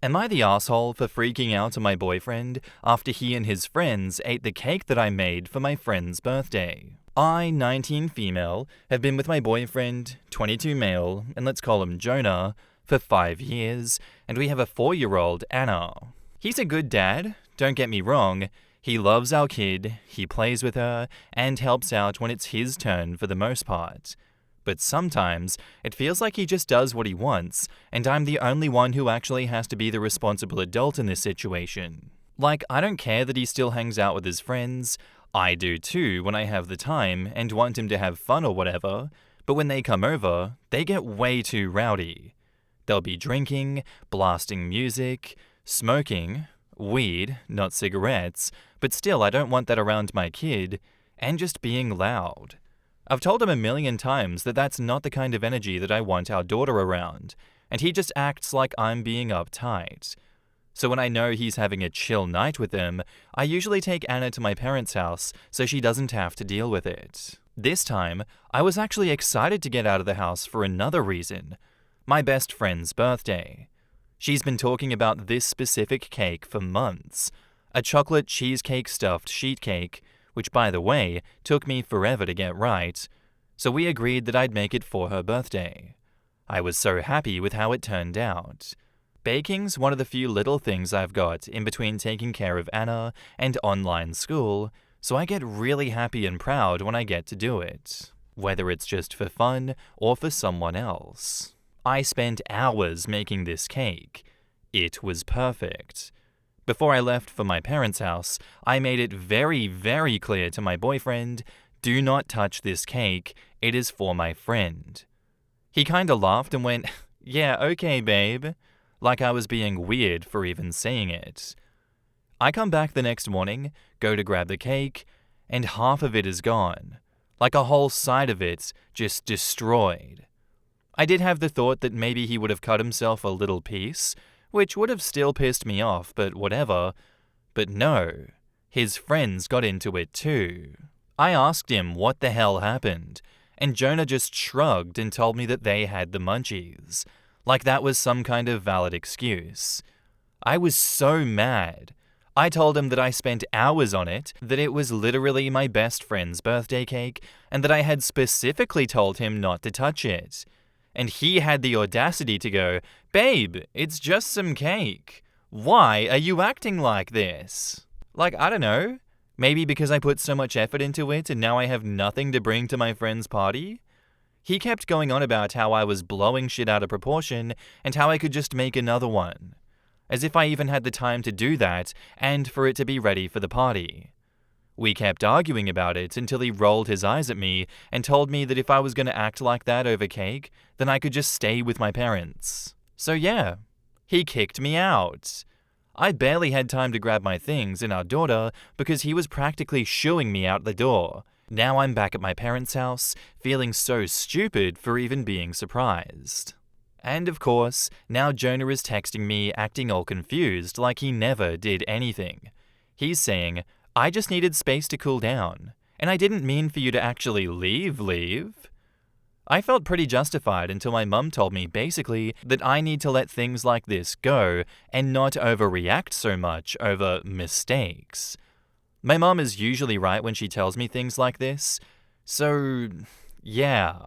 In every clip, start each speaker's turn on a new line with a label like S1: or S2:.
S1: Am I the asshole for freaking out on my boyfriend after he and his friends ate the cake that I made for my friend's birthday? I, 19 female, have been with my boyfriend, 22 male, and let's call him Jonah, for 5 years, and we have a 4-year-old, Anna. He's a good dad, don't get me wrong. He loves our kid, he plays with her, and helps out when it's his turn for the most part. But sometimes, it feels like he just does what he wants, and I'm the only one who actually has to be the responsible adult in this situation. Like, I don't care that he still hangs out with his friends. I do too when I have the time and want him to have fun or whatever, but when they come over, they get way too rowdy. They'll be drinking, blasting music, smoking, weed, not cigarettes, but still I don't want that around my kid, and just being loud. I've told him a million times that that's not the kind of energy that I want our daughter around, and he just acts like I'm being uptight. So when I know he's having a chill night with them, I usually take Anna to my parents' house so she doesn't have to deal with it. This time, I was actually excited to get out of the house for another reason: my best friend's birthday. She's been talking about this specific cake for months, a chocolate cheesecake stuffed sheet cake, which, by the way, took me forever to get right, so we agreed that I'd make it for her birthday. I was so happy with how it turned out. Baking's one of the few little things I've got in between taking care of Anna and online school, so I get really happy and proud when I get to do it, whether it's just for fun or for someone else. I spent hours making this cake. It was perfect. Before I left for my parents' house, I made it very, very clear to my boyfriend, do not touch this cake, it is for my friend. He kinda laughed and went, yeah, okay, babe, like I was being weird for even saying it. I come back the next morning, go to grab the cake, and half of it is gone, like a whole side of it just destroyed. I did have the thought that maybe he would have cut himself a little piece, which would have still pissed me off, but whatever. But no, his friends got into it too. I asked him what the hell happened, and Jonah just shrugged and told me that they had the munchies, like that was some kind of valid excuse. I was so mad. I told him that I spent hours on it, that it was literally my best friend's birthday cake, and that I had specifically told him not to touch it. And he had the audacity to go, babe, it's just some cake. Why are you acting like this? Like, I don't know. Maybe because I put so much effort into it and now I have nothing to bring to my friend's party? He kept going on about how I was blowing shit out of proportion and how I could just make another one. As if I even had the time to do that and for it to be ready for the party. We kept arguing about it until he rolled his eyes at me and told me that if I was going to act like that over cake, then I could just stay with my parents. So yeah, he kicked me out. I barely had time to grab my things and our daughter because he was practically shooing me out the door. Now I'm back at my parents' house, feeling so stupid for even being surprised. And of course, now Jonah is texting me acting all confused like he never did anything. He's saying, I just needed space to cool down, and I didn't mean for you to actually leave. I felt pretty justified until my mum told me basically that I need to let things like this go and not overreact so much over mistakes. My mum is usually right when she tells me things like this, so yeah.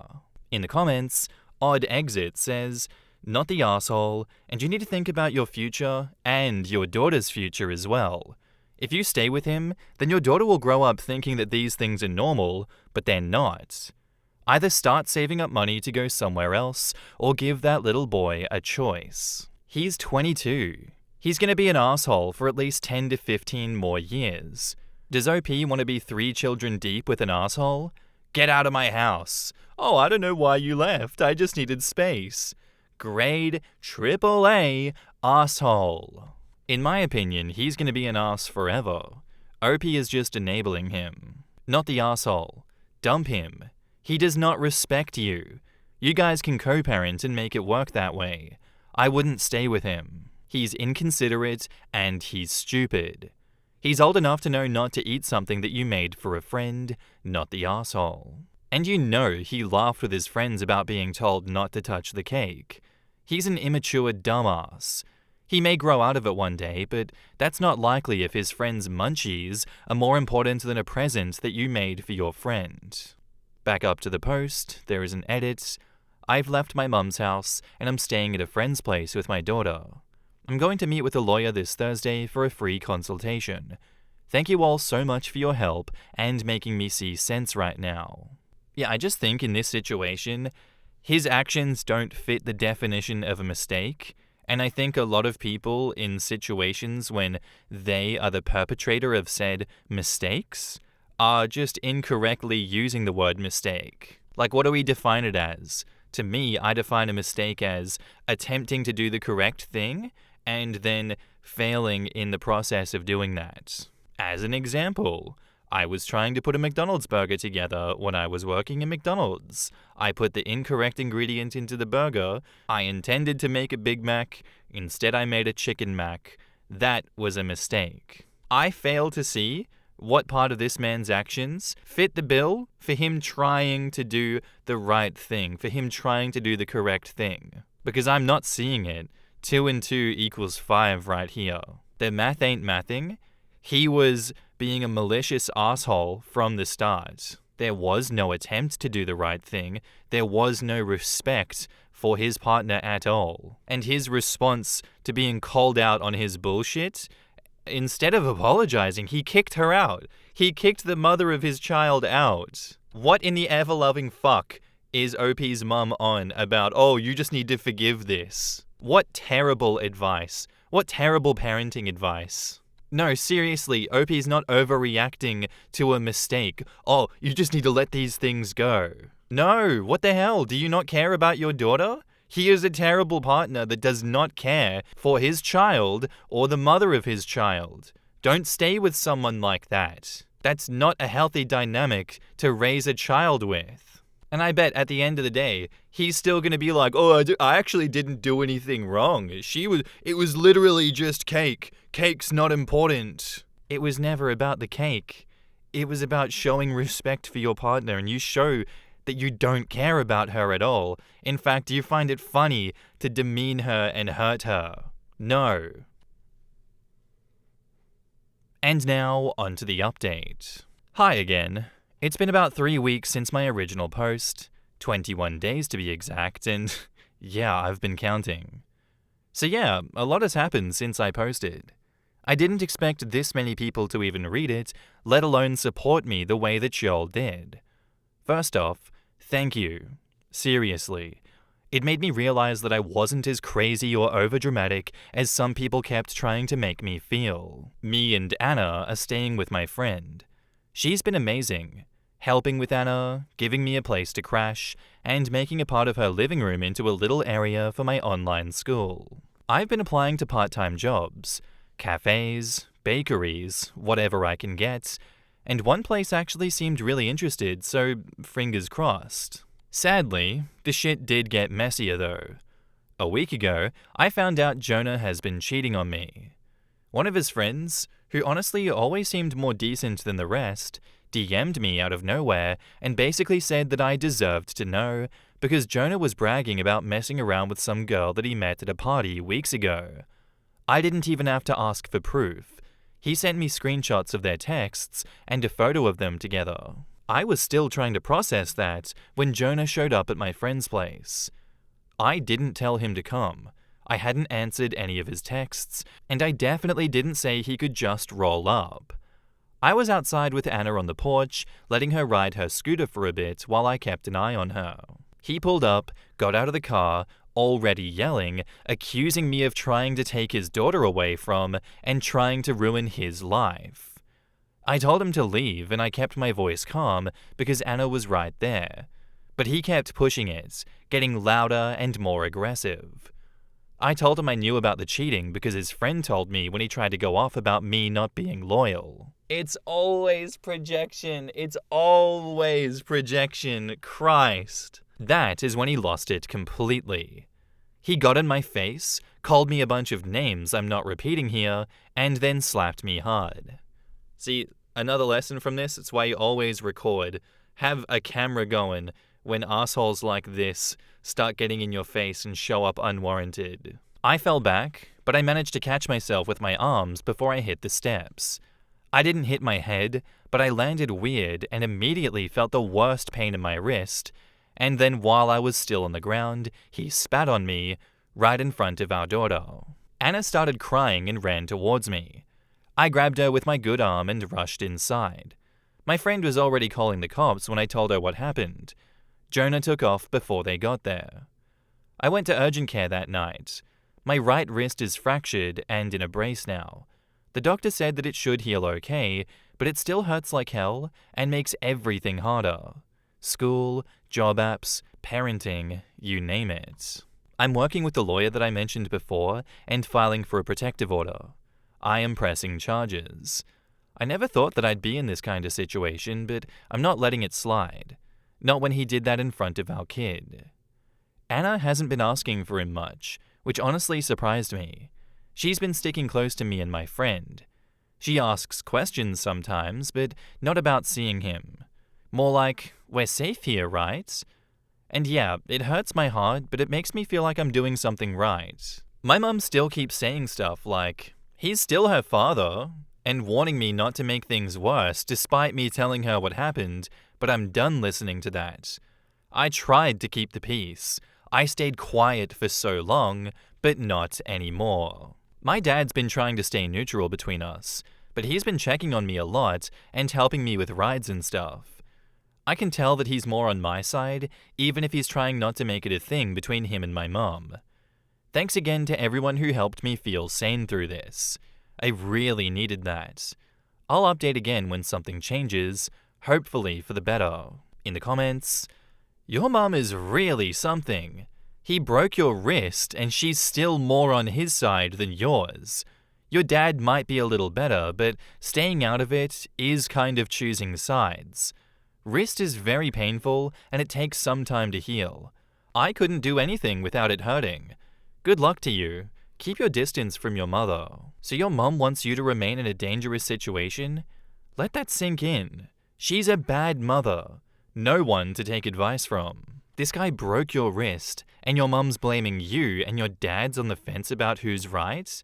S1: In the comments, Odd Exit says, not the asshole, and you need to think about your future and your daughter's future as well. If you stay with him, then your daughter will grow up thinking that these things are normal, but they're not. Either start saving up money to go somewhere else, or give that little boy a choice. He's 22. He's gonna be an asshole for at least 10 to 15 more years. Does OP want to be 3 children deep with an asshole? Get out of my house. Oh, I don't know why you left, I just needed space. Grade AAA asshole. In my opinion, he's going to be an ass forever. OP is just enabling him. Not the asshole. Dump him. He does not respect you. You guys can co-parent and make it work that way. I wouldn't stay with him. He's inconsiderate and he's stupid. He's old enough to know not to eat something that you made for a friend, not the asshole. And you know he laughed with his friends about being told not to touch the cake. He's an immature dumbass. He may grow out of it one day, but that's not likely if his friend's munchies are more important than a present that you made for your friend. Back up to the post, there is an edit. I've left my mum's house and I'm staying at a friend's place with my daughter. I'm going to meet with a lawyer this Thursday for a free consultation. Thank you all so much for your help and making me see sense right now. Yeah, I just think in this situation, his actions don't fit the definition of a mistake. And I think a lot of people in situations when they are the perpetrator of said mistakes are just incorrectly using the word mistake. Like, what do we define it as? To me, I define a mistake as attempting to do the correct thing and then failing in the process of doing that. As an example, I was trying to put a McDonald's burger together when I was working in McDonald's. I put the incorrect ingredient into the burger. I intended to make a Big Mac. Instead, I made a Chicken Mac. That was a mistake. I fail to see what part of this man's actions fit the bill for him trying to do the right thing, for him trying to do the correct thing. Because I'm not seeing it. 2 and 2 equals 5 right here. The math ain't mathing. He was being a malicious asshole from the start. There was no attempt to do the right thing. There was no respect for his partner at all. And his response to being called out on his bullshit, instead of apologizing, he kicked her out. He kicked the mother of his child out. What in the ever-loving fuck is OP's mum on about, oh, you just need to forgive this? What terrible advice. What terrible parenting advice. No, seriously, OP's not overreacting to a mistake. Oh, you just need to let these things go. No, what the hell? Do you not care about your daughter? He is a terrible partner that does not care for his child or the mother of his child. Don't stay with someone like that. That's not a healthy dynamic to raise a child with. And I bet at the end of the day, he's still going to be like, oh, I actually didn't do anything wrong. It was literally just cake. Cake's not important. It was never about the cake. It was about showing respect for your partner, and you show that you don't care about her at all. In fact, you find it funny to demean her and hurt her. No. And now, on to the update. Hi again. It's been about 3 weeks since my original post, 21 days to be exact, and yeah, I've been counting. So yeah, a lot has happened since I posted. I didn't expect this many people to even read it, let alone support me the way that y'all did. First off, thank you. Seriously. It made me realize that I wasn't as crazy or overdramatic as some people kept trying to make me feel. Me and Anna are staying with my friend. She's been amazing, helping with Anna, giving me a place to crash, and making a part of her living room into a little area for my online school. I've been applying to part-time jobs, cafes, bakeries, whatever I can get, and one place actually seemed really interested, so fingers crossed. Sadly, the shit did get messier though. A week ago, I found out Jonah has been cheating on me. One of his friends, who honestly always seemed more decent than the rest, DM'd me out of nowhere and basically said that I deserved to know because Jonah was bragging about messing around with some girl that he met at a party weeks ago. I didn't even have to ask for proof. He sent me screenshots of their texts and a photo of them together. I was still trying to process that when Jonah showed up at my friend's place. I didn't tell him to come. I hadn't answered any of his texts, and I definitely didn't say he could just roll up. I was outside with Anna on the porch, letting her ride her scooter for a bit while I kept an eye on her. He pulled up, got out of the car, already yelling, accusing me of trying to take his daughter away from and trying to ruin his life. I told him to leave and I kept my voice calm because Anna was right there. But he kept pushing it, getting louder and more aggressive. I told him I knew about the cheating because his friend told me when he tried to go off about me not being loyal. It's always projection. It's always projection. Christ. That is when he lost it completely. He got in my face, called me a bunch of names I'm not repeating here, and then slapped me hard. See, another lesson from this, it's why you always record. Have a camera going when assholes like this start getting in your face and show up unwarranted. I fell back, but I managed to catch myself with my arms before I hit the steps. I didn't hit my head, but I landed weird and immediately felt the worst pain in my wrist, and then while I was still on the ground, he spat on me right in front of our daughter. Anna started crying and ran towards me. I grabbed her with my good arm and rushed inside. My friend was already calling the cops when I told her what happened. Jonah took off before they got there. I went to urgent care that night. My right wrist is fractured and in a brace now. The doctor said that it should heal okay, but it still hurts like hell and makes everything harder. School, job apps, parenting, you name it. I'm working with the lawyer that I mentioned before and filing for a protective order. I am pressing charges. I never thought that I'd be in this kind of situation, but I'm not letting it slide. Not when he did that in front of our kid. Anna hasn't been asking for him much, which honestly surprised me. She's been sticking close to me and my friend. She asks questions sometimes, but not about seeing him. More like, we're safe here, right? And yeah, it hurts my heart, but it makes me feel like I'm doing something right. My mum still keeps saying stuff like, he's still her father, and warning me not to make things worse despite me telling her what happened, but I'm done listening to that. I tried to keep the peace. I stayed quiet for so long, but not anymore. My dad's been trying to stay neutral between us, but he's been checking on me a lot and helping me with rides and stuff. I can tell that he's more on my side, even if he's trying not to make it a thing between him and my mom. Thanks again to everyone who helped me feel sane through this. I really needed that. I'll update again when something changes, hopefully for the better. In the comments, your mom is really something. He broke your wrist and she's still more on his side than yours. Your dad might be a little better, but staying out of it is kind of choosing sides. Wrist is very painful and it takes some time to heal. I couldn't do anything without it hurting. Good luck to you. Keep your distance from your mother. So your mom wants you to remain in a dangerous situation? Let that sink in. She's a bad mother. No one to take advice from. This guy broke your wrist, and your mum's blaming you, and your dad's on the fence about who's right?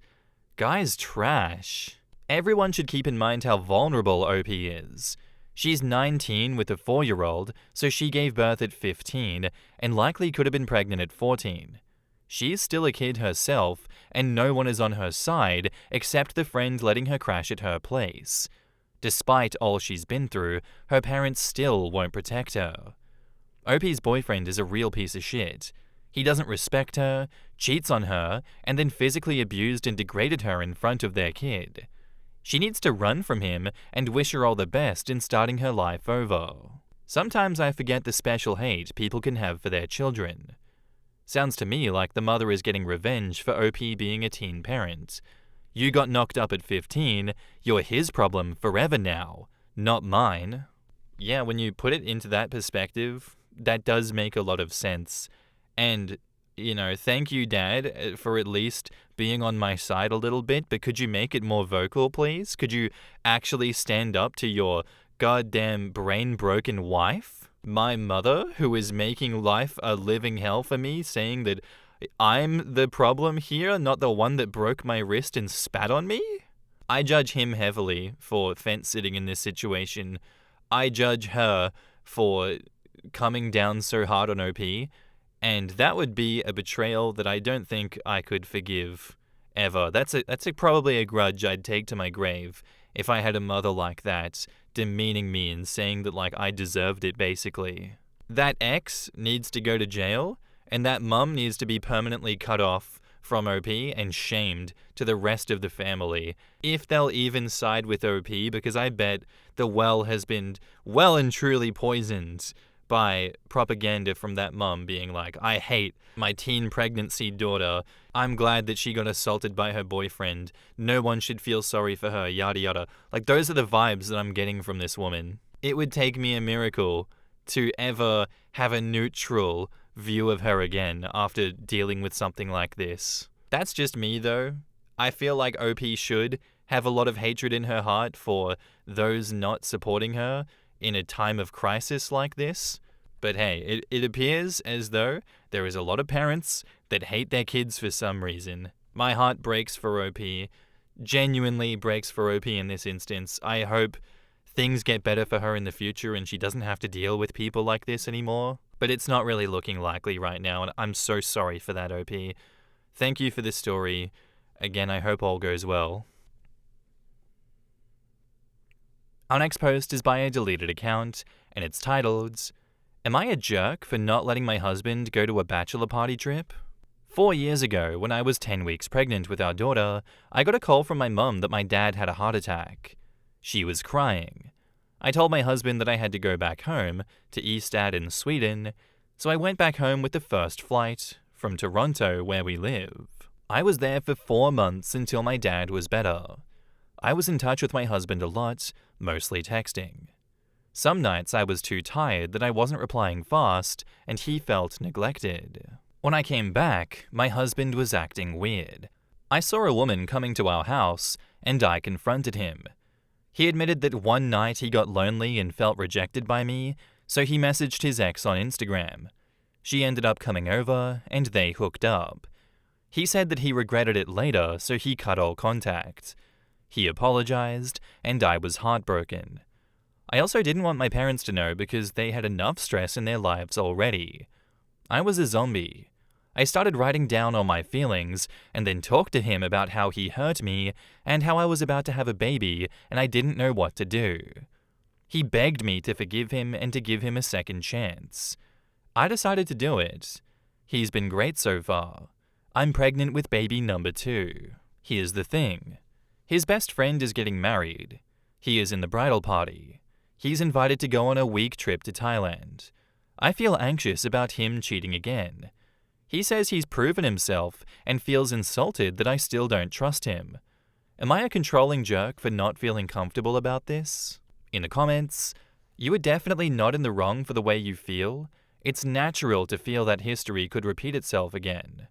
S1: Guy's trash. Everyone should keep in mind how vulnerable OP is. She's 19 with a 4-year-old, so she gave birth at 15, and likely could have been pregnant at 14. She's still a kid herself, and no one is on her side except the friend letting her crash at her place. Despite all she's been through, her parents still won't protect her. OP's boyfriend is a real piece of shit. He doesn't respect her, cheats on her, and then physically abused and degraded her in front of their kid. She needs to run from him and wish her all the best in starting her life over. Sometimes I forget the special hate people can have for their children. Sounds to me like the mother is getting revenge for OP being a teen parent. You got knocked up at 15, you're his problem forever now, not mine. Yeah, when you put it into that perspective, that does make a lot of sense. And, thank you, Dad, for at least being on my side a little bit, but could you make it more vocal, please? Could you actually stand up to your goddamn brain-broken wife? My mother, who is making life a living hell for me, saying that I'm the problem here, not the one that broke my wrist and spat on me? I judge him heavily for fence-sitting in this situation. I judge her for coming down so hard on OP, and that would be a betrayal that I don't think I could forgive ever. That's probably a grudge I'd take to my grave if I had a mother like that, demeaning me and saying that I deserved it, basically. That ex needs to go to jail, and that mum needs to be permanently cut off from OP and shamed to the rest of the family, if they'll even side with OP, because I bet the well has been well and truly poisoned by propaganda from that mum being like, I hate my teen pregnancy daughter. I'm glad that she got assaulted by her boyfriend. No one should feel sorry for her, yada yada. Those are the vibes that I'm getting from this woman. It would take me a miracle to ever have a neutral view of her again after dealing with something like this. That's just me though. I feel like OP should have a lot of hatred in her heart for those not supporting her in a time of crisis like this. But hey, it appears as though there is a lot of parents that hate their kids for some reason. My heart breaks for OP. Genuinely breaks for OP in this instance. I hope things get better for her in the future and she doesn't have to deal with people like this anymore. But it's not really looking likely right now, and I'm so sorry for that, OP. Thank you for this story. Again, I hope all goes well. Our next post is by a deleted account, and it's titled, "Am I a jerk for not letting my husband go to a bachelor party trip?" 4 years ago, when I was 10 weeks pregnant with our daughter, I got a call from my mum that my dad had a heart attack. She was crying. I told my husband that I had to go back home to Ystad in Sweden, so I went back home with the first flight from Toronto, where we live. I was there for 4 months until my dad was better. I was in touch with my husband a lot, mostly texting. Some nights I was too tired that I wasn't replying fast, and he felt neglected. When I came back, my husband was acting weird. I saw a woman coming to our house, and I confronted him. He admitted that one night he got lonely and felt rejected by me, so he messaged his ex on Instagram. She ended up coming over, and they hooked up. He said that he regretted it later, so he cut all contact. He apologized, and I was heartbroken. I also didn't want my parents to know because they had enough stress in their lives already. I was a zombie. I started writing down all my feelings, and then talked to him about how he hurt me, and how I was about to have a baby, and I didn't know what to do. He begged me to forgive him and to give him a second chance. I decided to do it. He's been great so far. I'm pregnant with baby number 2. Here's the thing. His best friend is getting married. He is in the bridal party. He's invited to go on a week trip to Thailand. I feel anxious about him cheating again. He says he's proven himself and feels insulted that I still don't trust him. Am I a controlling jerk for not feeling comfortable about this? In the comments, you are definitely not in the wrong for the way you feel. It's natural to feel that history could repeat itself again.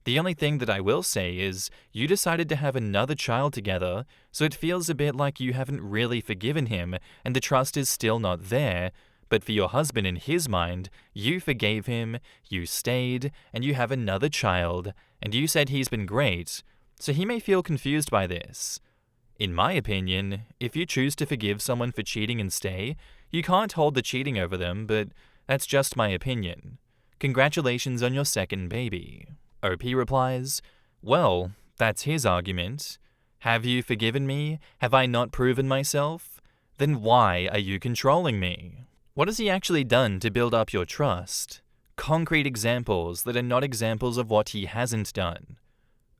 S1: The only thing that I will say is, you decided to have another child together, so it feels a bit like you haven't really forgiven him and the trust is still not there, but for your husband in his mind, you forgave him, you stayed, and you have another child, and you said he's been great, so he may feel confused by this. In my opinion, if you choose to forgive someone for cheating and stay, you can't hold the cheating over them, but that's just my opinion. Congratulations on your second baby. OP replies, "Well, that's his argument. Have you forgiven me? Have I not proven myself? Then why are you controlling me? What has he actually done to build up your trust? Concrete examples that are not examples of what he hasn't done."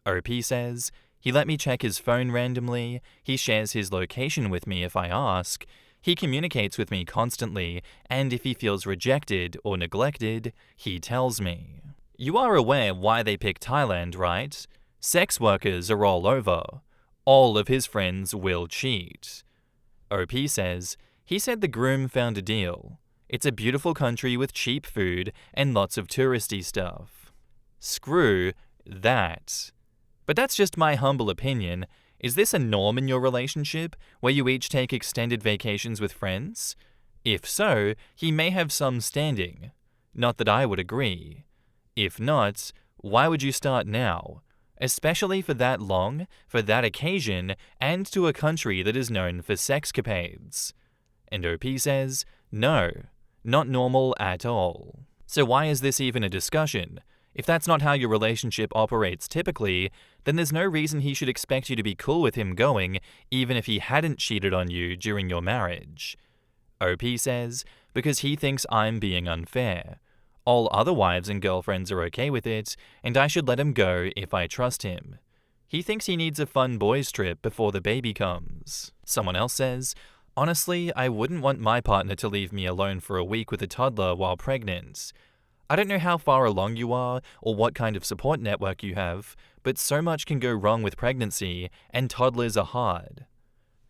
S1: OP says, "He let me check his phone randomly, he shares his location with me if I ask, he communicates with me constantly, and if he feels rejected or neglected, he tells me." You are aware why they picked Thailand, right? Sex workers are all over. All of his friends will cheat. OP says, he said the groom found a deal. It's a beautiful country with cheap food and lots of touristy stuff. Screw that. But that's just my humble opinion. Is this a norm in your relationship, where you each take extended vacations with friends? If so, he may have some standing. Not that I would agree. If not, why would you start now? Especially for that long, for that occasion, and to a country that is known for sexcapades. And OP says, no, not normal at all. So why is this even a discussion? If that's not how your relationship operates typically, then there's no reason he should expect you to be cool with him going, even if he hadn't cheated on you during your marriage. OP says, because he thinks I'm being unfair. All other wives and girlfriends are okay with it, and I should let him go if I trust him. He thinks he needs a fun boys' trip before the baby comes. Someone else says, honestly, I wouldn't want my partner to leave me alone for a week with a toddler while pregnant. I don't know how far along you are or what kind of support network you have, but so much can go wrong with pregnancy, and toddlers are hard.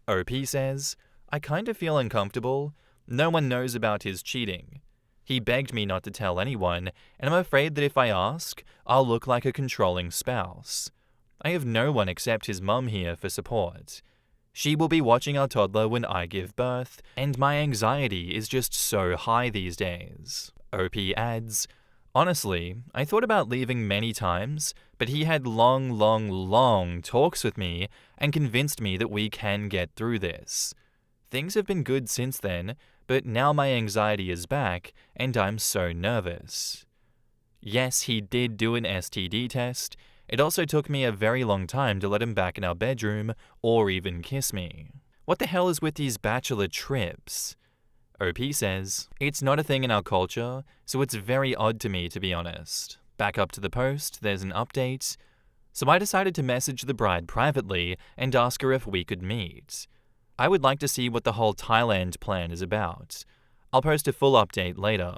S1: OP says, I kind of feel uncomfortable. No one knows about his cheating. He begged me not to tell anyone, and I'm afraid that if I ask, I'll look like a controlling spouse. I have no one except his mum here for support. She will be watching our toddler when I give birth, and my anxiety is just so high these days. OP adds, Honestly, I thought about leaving many times, but he had long talks with me and convinced me that we can get through this. Things have been good since then, but now my anxiety is back and I'm so nervous. Yes, he did do an STD test. It also took me a very long time to let him back in our bedroom or even kiss me. What the hell is with these bachelor trips? OP says, it's not a thing in our culture, so it's very odd to me, to be honest. Back up to the post, there's an update. So I decided to message the bride privately and ask her if we could meet. I would like to see what the whole Thailand plan is about. I'll post a full update later.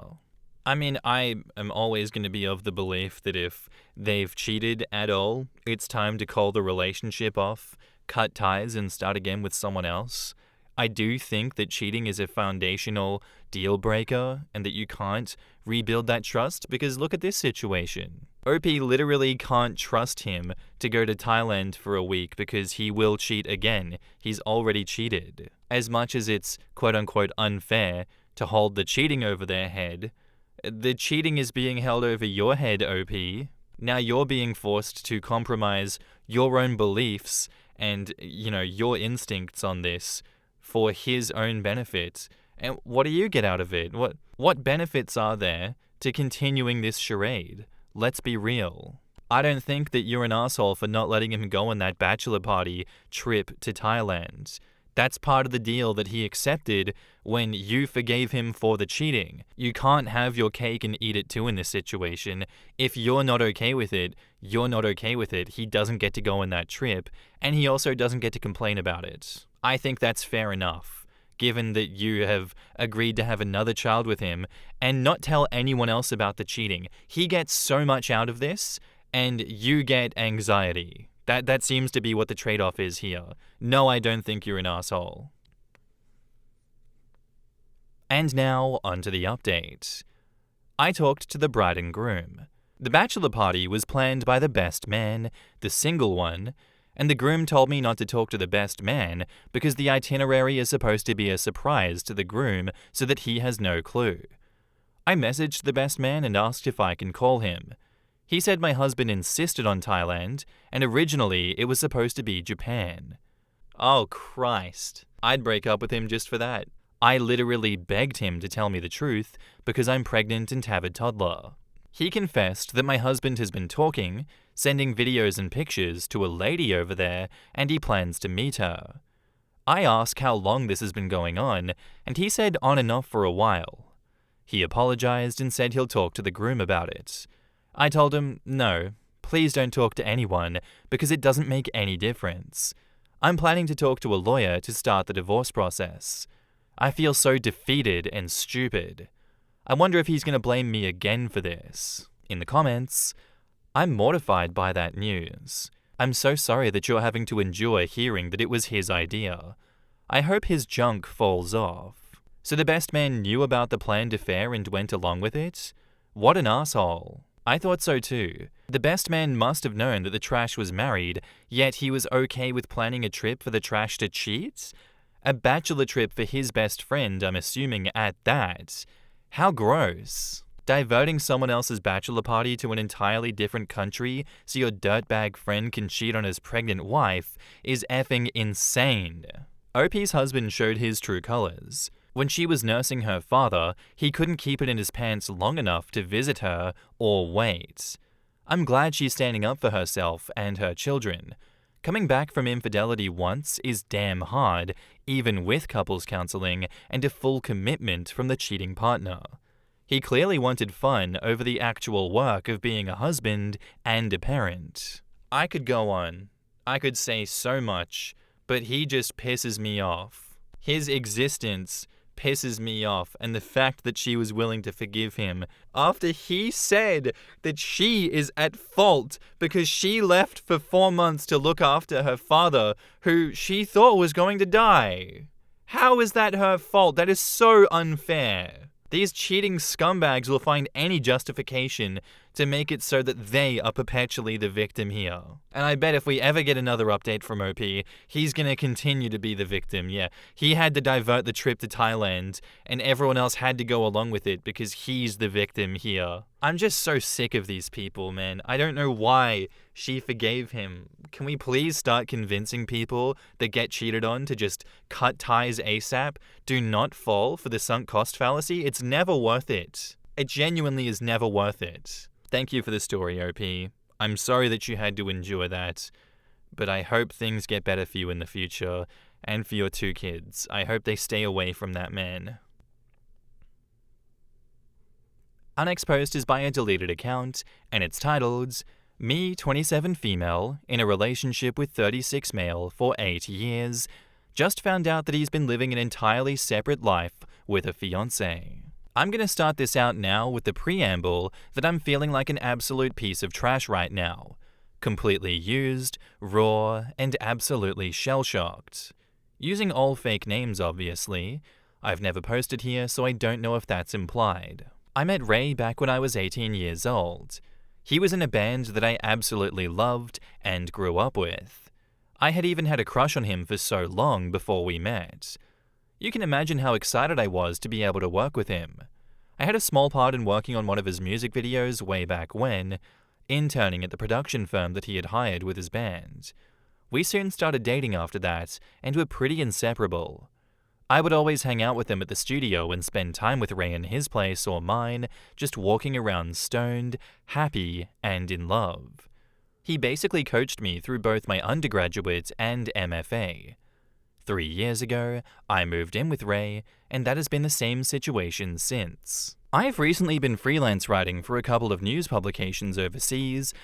S1: I mean, I am always going to be of the belief that if they've cheated at all, it's time to call the relationship off, cut ties, and start again with someone else. I do think that cheating is a foundational deal breaker and that you can't rebuild that trust, because look at this situation. OP literally can't trust him to go to Thailand for a week because he will cheat again. He's already cheated. As much as it's quote-unquote unfair to hold the cheating over their head, the cheating is being held over your head, OP. Now you're being forced to compromise your own beliefs and, your instincts on this for his own benefit. And what do you get out of it? What benefits are there to continuing this charade? Let's be real. I don't think that you're an asshole for not letting him go on that bachelor party trip to Thailand. That's part of the deal that he accepted when you forgave him for the cheating. You can't have your cake and eat it too in this situation. If you're not okay with it, you're not okay with it. He doesn't get to go on that trip, and he also doesn't get to complain about it. I think that's fair enough, given that you have agreed to have another child with him and not tell anyone else about the cheating. He gets so much out of this, and you get anxiety. That seems to be what the trade-off is here. No, I don't think you're an asshole. And now, onto the update. I talked to the bride and groom. The bachelor party was planned by the best man, the single one, and the groom told me not to talk to the best man because the itinerary is supposed to be a surprise to the groom so that he has no clue. I messaged the best man and asked if I can call him. He said my husband insisted on Thailand, and originally it was supposed to be Japan. Oh Christ, I'd break up with him just for that. I literally begged him to tell me the truth because I'm pregnant and have a toddler. He confessed that my husband has been talking, sending videos and pictures to a lady over there, and he plans to meet her. I asked how long this has been going on, and he said on and off for a while. He apologized and said he'll talk to the groom about it. I told him, no, please don't talk to anyone because it doesn't make any difference. I'm planning to talk to a lawyer to start the divorce process. I feel so defeated and stupid. I wonder if he's going to blame me again for this. In the comments, I'm mortified by that news. I'm so sorry that you're having to endure hearing that it was his idea. I hope his junk falls off. So the best man knew about the planned affair and went along with it? What an asshole. I thought so too. The best man must have known that the trash was married, yet he was okay with planning a trip for the trash to cheat? A bachelor trip for his best friend, I'm assuming, at that. How gross. Diverting someone else's bachelor party to an entirely different country so your dirtbag friend can cheat on his pregnant wife is effing insane. OP's husband showed his true colors. When she was nursing her father, he couldn't keep it in his pants long enough to visit her or wait. I'm glad she's standing up for herself and her children. Coming back from infidelity once is damn hard, even with couples counseling and a full commitment from the cheating partner. He clearly wanted fun over the actual work of being a husband and a parent. I could go on. I could say so much, but he just pisses me off. His existence pisses me off, and the fact that she was willing to forgive him after he said that she is at fault because she left for 4 months to look after her father, who she thought was going to die. How is that her fault? That is so unfair. These cheating scumbags will find any justification to make it so that they are perpetually the victim here. And I bet if we ever get another update from OP, he's gonna continue to be the victim, yeah. He had to divert the trip to Thailand, and everyone else had to go along with it because he's the victim here. I'm just so sick of these people, man. I don't know why she forgave him. Can we please start convincing people that get cheated on to just cut ties ASAP? Do not fall for the sunk cost fallacy. It's never worth it. It genuinely is never worth it. Thank you for the story, OP. I'm sorry that you had to endure that, but I hope things get better for you in the future, and for your 2 kids. I hope they stay away from that man. Our next post is by a deleted account, and it's titled, Me, 27 female, in a relationship with 36 male for 8 years, just found out that he's been living an entirely separate life with a fiancé. I'm gonna start this out now with the preamble that I'm feeling like an absolute piece of trash right now. Completely used, raw, and absolutely shell-shocked. Using all fake names, obviously. I've never posted here, so I don't know if that's implied. I met Ray back when I was 18 years old. He was in a band that I absolutely loved and grew up with. I had even had a crush on him for so long before we met. You can imagine how excited I was to be able to work with him. I had a small part in working on one of his music videos way back when, interning at the production firm that he had hired with his band. We soon started dating after that, and were pretty inseparable. I would always hang out with him at the studio and spend time with Ray in his place or mine, just walking around stoned, happy, and in love. He basically coached me through both my undergraduate and MFA. 3 years ago, I moved in with Ray, and that has been the same situation since. I've recently been freelance writing for a couple of news publications overseas,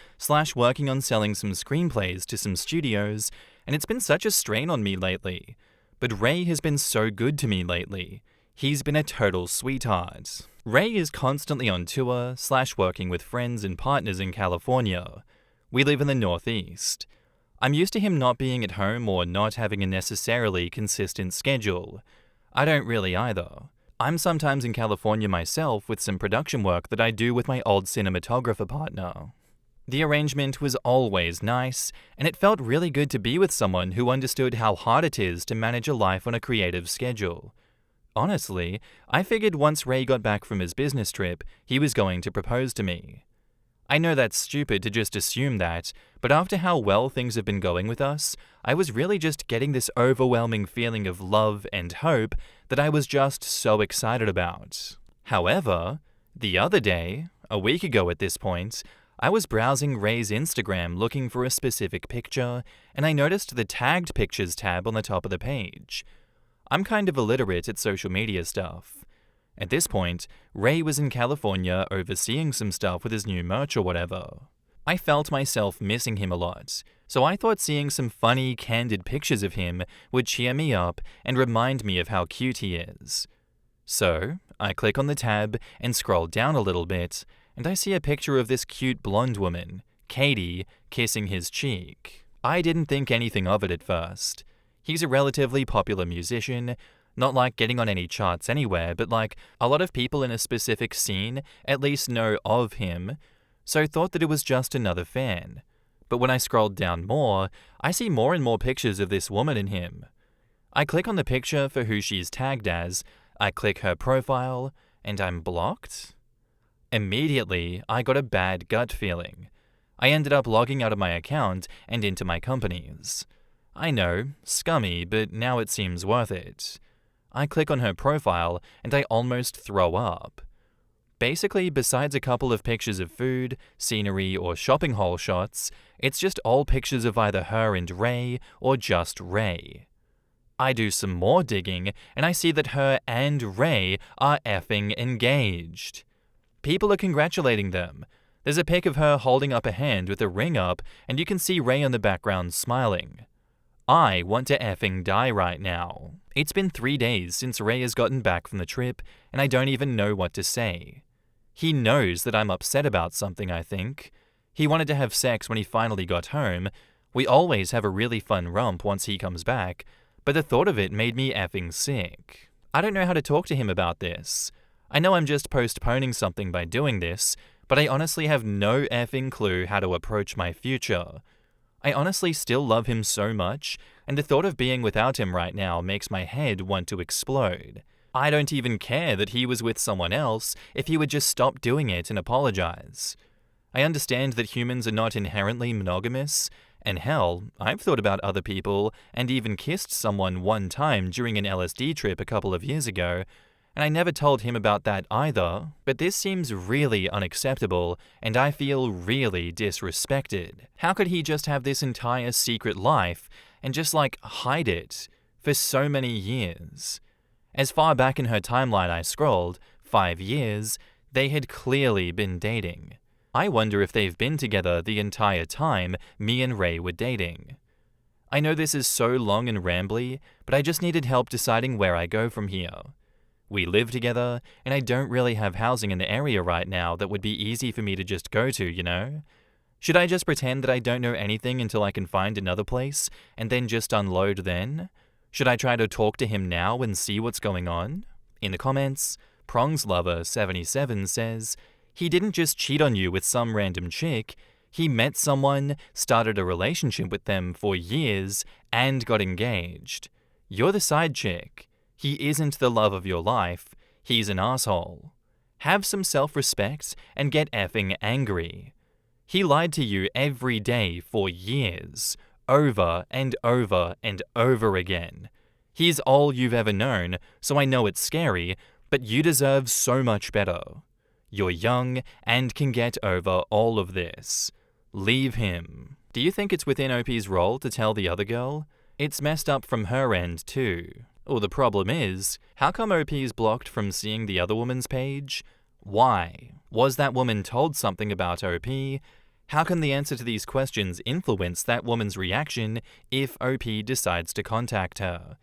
S1: working on selling some screenplays to some studios, and it's been such a strain on me lately. But Ray has been so good to me lately. He's been a total sweetheart. Ray is constantly on tour, working with friends and partners in California. We live in the Northeast. I'm used to him not being at home or not having a necessarily consistent schedule. I don't really either. I'm sometimes in California myself with some production work that I do with my old cinematographer partner. The arrangement was always nice, and it felt really good to be with someone who understood how hard it is to manage a life on a creative schedule. Honestly, I figured once Ray got back from his business trip, he was going to propose to me. I know that's stupid to just assume that, but after how well things have been going with us, I was really just getting this overwhelming feeling of love and hope that I was just so excited about. However, the other day, a week ago at this point, I was browsing Ray's Instagram looking for a specific picture, and I noticed the Tagged Pictures tab on the top of the page. I'm kind of illiterate at social media stuff. At this point, Ray was in California overseeing some stuff with his new merch or whatever. I felt myself missing him a lot, so I thought seeing some funny, candid pictures of him would cheer me up and remind me of how cute he is. So, I click on the tab and scroll down a little bit, and I see a picture of this cute blonde woman, Katie, kissing his cheek. I didn't think anything of it at first. He's a relatively popular musician, not like getting on any charts anywhere, but like a lot of people in a specific scene at least know of him, so thought that it was just another fan. But when I scrolled down more, I see more and more pictures of this woman and him. I click on the picture for who she's tagged as, I click her profile, and I'm blocked? Immediately, I got a bad gut feeling. I ended up logging out of my account and into my company's. I know, scummy, but now it seems worth it. I click on her profile and I almost throw up. Basically, besides a couple of pictures of food, scenery, or shopping haul shots, it's just all pictures of either her and Ray or just Ray. I do some more digging and I see that her and Ray are effing engaged. People are congratulating them. There's a pic of her holding up a hand with a ring up, and you can see Ray in the background smiling. I want to effing die right now. It's been 3 days since Ray has gotten back from the trip, and I don't even know what to say. He knows that I'm upset about something, I think. He wanted to have sex when he finally got home. We always have a really fun romp once he comes back, but the thought of it made me effing sick. I don't know how to talk to him about this. I know I'm just postponing something by doing this, but I honestly have no effing clue how to approach my future. I honestly still love him so much, and the thought of being without him right now makes my head want to explode. I don't even care that he was with someone else if he would just stop doing it and apologize. I understand that humans are not inherently monogamous, and hell, I've thought about other people and even kissed someone one time during an LSD trip a couple of years ago, and I never told him about that either, but this seems really unacceptable, and I feel really disrespected. How could he just have this entire secret life and just hide it for so many years? As far back in her timeline I scrolled, 5 years, they had clearly been dating. I wonder if they've been together the entire time me and Ray were dating. I know this is so long and rambly, but I just needed help deciding where I go from here. We live together, and I don't really have housing in the area right now that would be easy for me to just go to, you know? Should I just pretend that I don't know anything until I can find another place, and then just unload then? Should I try to talk to him now and see what's going on? In the comments, ProngsLover77 says, he didn't just cheat on you with some random chick, he met someone, started a relationship with them for years, and got engaged. You're the side chick. He isn't the love of your life, he's an asshole. Have some self-respect and get effing angry. He lied to you every day for years, over and over and over again. He's all you've ever known, so I know it's scary, but you deserve so much better. You're young and can get over all of this. Leave him. Do you think it's within OP's role to tell the other girl? It's messed up from her end too. Or the problem is, how come OP is blocked from seeing the other woman's page? Why? Was that woman told something about OP? How can the answer to these questions influence that woman's reaction if OP decides to contact her?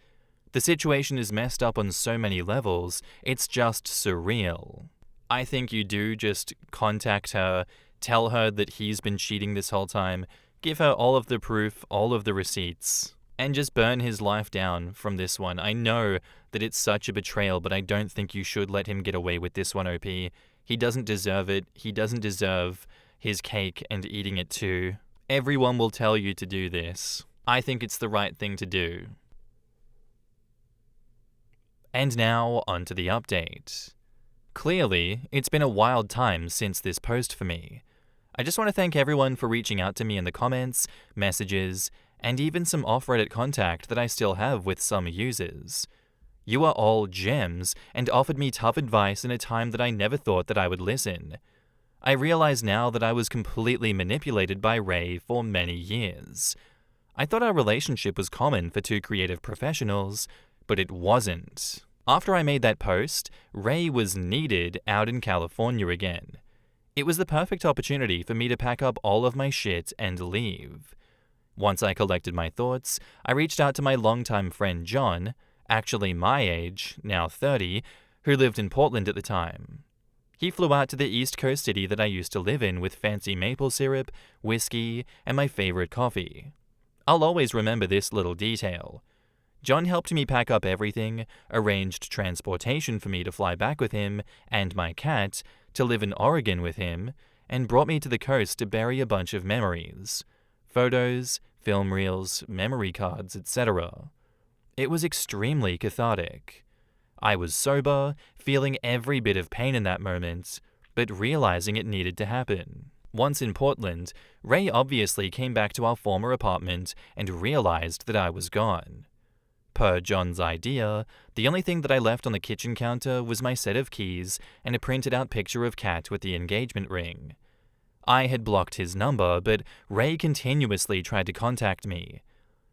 S1: The situation is messed up on so many levels, it's just surreal. I think you do just contact her, tell her that he's been cheating this whole time, give her all of the proof, all of the receipts, and just burn his life down from this one. I know that it's such a betrayal, but I don't think you should let him get away with this one, OP. He doesn't deserve it. He doesn't deserve his cake and eating it too. Everyone will tell you to do this. I think it's the right thing to do. And now, onto the update. Clearly, it's been a wild time since this post for me. I just want to thank everyone for reaching out to me in the comments, messages, and even some off-Reddit contact that I still have with some users. You are all gems and offered me tough advice in a time that I never thought that I would listen. I realize now that I was completely manipulated by Ray for many years. I thought our relationship was common for two creative professionals, but it wasn't. After I made that post, Ray was needed out in California again. It was the perfect opportunity for me to pack up all of my shit and leave. Once I collected my thoughts, I reached out to my longtime friend John, actually my age, now 30, who lived in Portland at the time. He flew out to the East Coast city that I used to live in with fancy maple syrup, whiskey, and my favorite coffee. I'll always remember this little detail. John helped me pack up everything, arranged transportation for me to fly back with him and my cat to live in Oregon with him, and brought me to the coast to bury a bunch of memories. Photos, film reels, memory cards, etc. It was extremely cathartic. I was sober, feeling every bit of pain in that moment, but realizing it needed to happen. Once in Portland, Ray obviously came back to our former apartment and realized that I was gone. Per John's idea, the only thing that I left on the kitchen counter was my set of keys and a printed out picture of Kat with the engagement ring. I had blocked his number, but Ray continuously tried to contact me.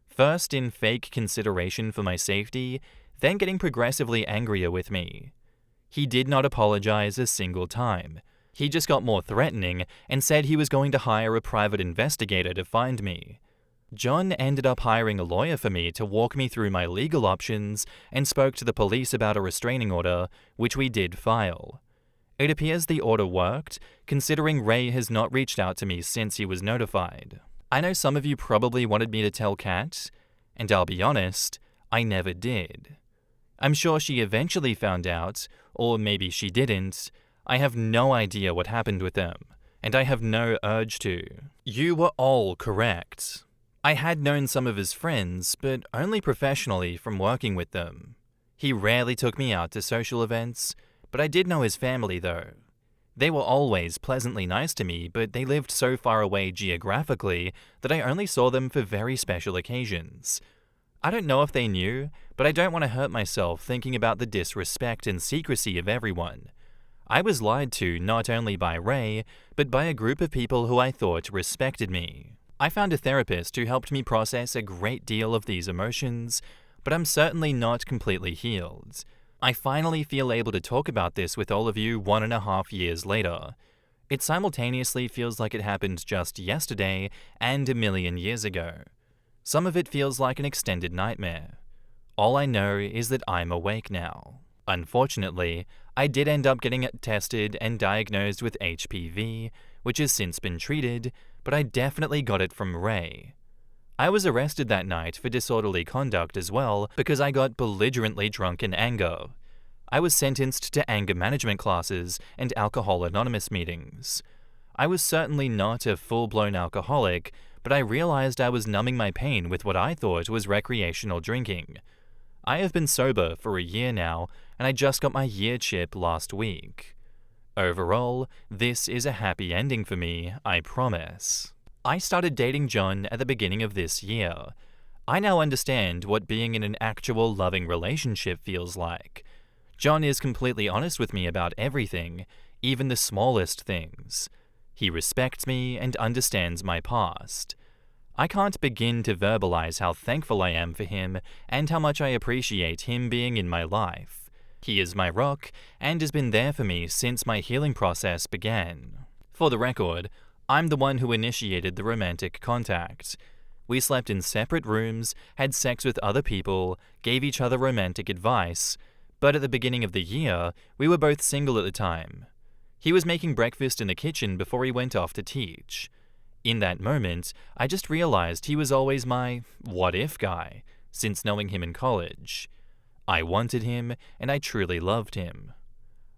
S1: First in fake consideration for my safety, then getting progressively angrier with me. He did not apologize a single time. He just got more threatening and said he was going to hire a private investigator to find me. John ended up hiring a lawyer for me to walk me through my legal options and spoke to the police about a restraining order, which we did file. It appears the order worked, considering Ray has not reached out to me since he was notified. I know some of you probably wanted me to tell Kat, and I'll be honest, I never did. I'm sure she eventually found out, or maybe she didn't. I have no idea what happened with them, and I have no urge to. You were all correct. I had known some of his friends, but only professionally from working with them. He rarely took me out to social events, but I did know his family though. They were always pleasantly nice to me, but they lived so far away geographically that I only saw them for very special occasions. I don't know if they knew, but I don't want to hurt myself thinking about the disrespect and secrecy of everyone. I was lied to not only by Ray, but by a group of people who I thought respected me. I found a therapist who helped me process a great deal of these emotions, but I'm certainly not completely healed. I finally feel able to talk about this with all of you 1.5 years later. It simultaneously feels like it happened just yesterday and 1,000,000 years ago. Some of it feels like an extended nightmare. All I know is that I'm awake now. Unfortunately, I did end up getting tested and diagnosed with HPV, which has since been treated, but I definitely got it from Ray. I was arrested that night for disorderly conduct as well because I got belligerently drunk in anger. I was sentenced to anger management classes and Alcohol Anonymous meetings. I was certainly not a full-blown alcoholic, but I realized I was numbing my pain with what I thought was recreational drinking. I have been sober for a year now, and I just got my year chip last week. Overall, this is a happy ending for me, I promise. I started dating John at the beginning of this year. I now understand what being in an actual loving relationship feels like. John is completely honest with me about everything, even the smallest things. He respects me and understands my past. I can't begin to verbalize how thankful I am for him and how much I appreciate him being in my life. He is my rock and has been there for me since my healing process began. For the record, I'm the one who initiated the romantic contact. We slept in separate rooms, had sex with other people, gave each other romantic advice, but at the beginning of the year, we were both single at the time. He was making breakfast in the kitchen before he went off to teach. In that moment, I just realized he was always my what-if guy, since knowing him in college. I wanted him, and I truly loved him.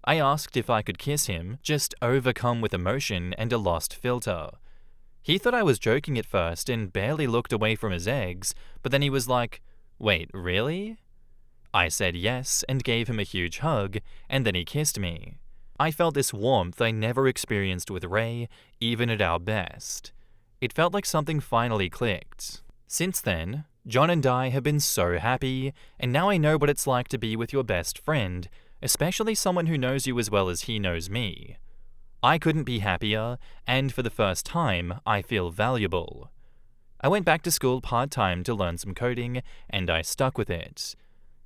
S1: I asked if I could kiss him, just overcome with emotion and a lost filter. He thought I was joking at first and barely looked away from his eggs, but then he was like, "Wait, really?" I said yes and gave him a huge hug, and then he kissed me. I felt this warmth I never experienced with Ray, even at our best. It felt like something finally clicked. Since then, John and I have been so happy, and now I know what it's like to be with your best friend, especially someone who knows you as well as he knows me. I couldn't be happier, and for the first time, I feel valuable. I went back to school part-time to learn some coding, and I stuck with it.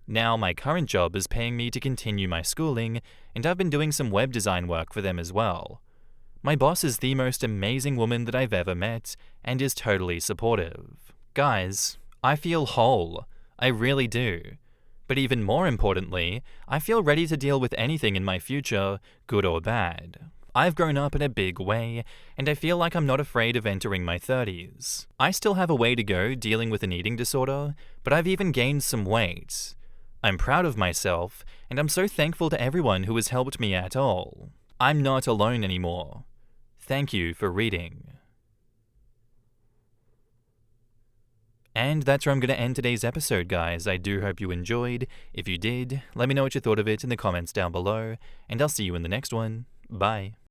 S1: Now my current job is paying me to continue my schooling, and I've been doing some web design work for them as well. My boss is the most amazing woman that I've ever met, and is totally supportive. Guys, I feel whole. I really do. But even more importantly, I feel ready to deal with anything in my future, good or bad. I've grown up in a big way, and I feel like I'm not afraid of entering my 30s. I still have a way to go dealing with an eating disorder, but I've even gained some weight. I'm proud of myself, and I'm so thankful to everyone who has helped me at all. I'm not alone anymore. Thank you for reading. And that's where I'm going to end today's episode, guys. I do hope you enjoyed. If you did, let me know what you thought of it in the comments down below, and I'll see you in the next one. Bye.